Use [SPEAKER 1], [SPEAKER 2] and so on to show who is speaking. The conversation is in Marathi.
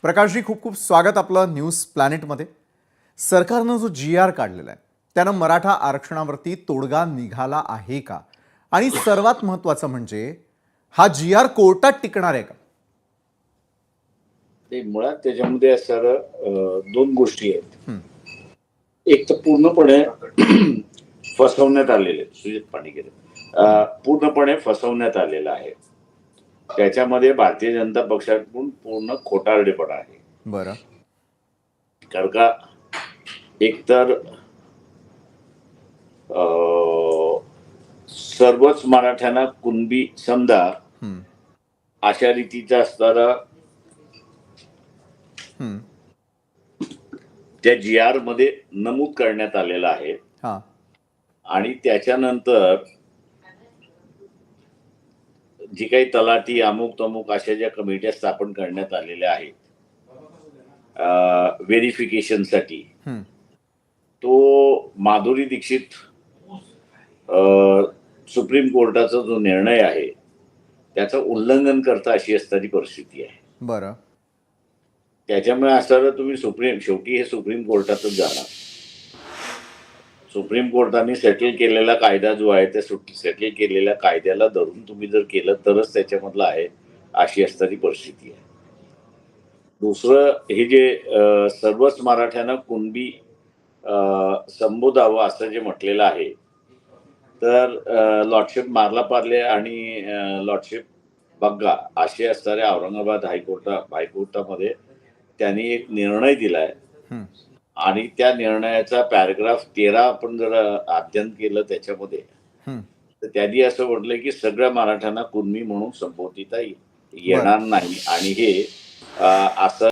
[SPEAKER 1] प्रकाशजी, खूप खूप स्वागत आपलं न्यूज प्लॅनेटमध्ये. सरकारनं जो GR काढलेला आहे त्यानं मराठा आरक्षणावरती तोडगा निघाला आहे का? आणि सर्वात महत्त्वाचं म्हणजे हा GR कोर्टात टिकणार आहे का?
[SPEAKER 2] ते मुळात त्याच्यामध्ये सर दोन गोष्टी आहेत.
[SPEAKER 1] हं,
[SPEAKER 2] एक तर पूर्णपणे फसवण्यात आलेले सुजित पाणिग्रे पूर्णपणे फसवण्यात आलेलं आहे. त्याच्यामध्ये भारतीय जनता पक्षातून पूर्ण खोटारडेपणा आहे.
[SPEAKER 1] बरं.
[SPEAKER 2] कारण का एकतर सर्वच मराठ्यांना कुणबी समजा
[SPEAKER 1] हं,
[SPEAKER 2] अशा रीतीचा असणारा
[SPEAKER 1] हं,
[SPEAKER 2] त्या GR मध्ये नमूद करण्यात आलेला आहे.
[SPEAKER 1] हां,
[SPEAKER 2] आणि त्याच्यानंतर जी काही तलाठी अमुक तमुक अशा ज्या कमिट्या स्थापन करण्यात आलेल्या आहेत व्हेरिफिकेशनसाठी,
[SPEAKER 1] हं,
[SPEAKER 2] तो माधुरी दीक्षित सुप्रीम कोर्टाचा जो निर्णय आहे त्याचं उल्लंघन करता अशी असणारी परिस्थिती आहे.
[SPEAKER 1] बरं.
[SPEAKER 2] त्याच्यामुळे असणारं तुम्ही शेवटी हे सुप्रीम कोर्टातच जाणार. सुप्रीम कोर्टाने सेटल केलेला कायदा जो आहे त्या सेटल केलेल्या कायद्याला धरून तुम्ही जर केलं तरच त्याच्यामधलं आहे अशी असणारी परिस्थिती आहे. दुसरं हे जे सर्वच मराठ्यांना कुणबी संबोधावं असं जे म्हटलेलं आहे, तर लॉर्डशिप मार्ला पार्ले आणि लॉर्डशिप बग्गा असे असणाऱ्या औरंगाबाद हायकोर्टामध्ये त्यांनी एक निर्णय दिलाय.
[SPEAKER 1] हं,
[SPEAKER 2] आणि त्या निर्णयाचा पॅराग्राफ 13 आपण जर अध्ययन केलं त्याच्यामध्ये,
[SPEAKER 1] हं,
[SPEAKER 2] तर त्यांनी असं म्हटलंय की सगळ्या मराठ्यांना कुणबी म्हणून संबोधिता
[SPEAKER 1] बरं.
[SPEAKER 2] येणार नाही. आणि हे असं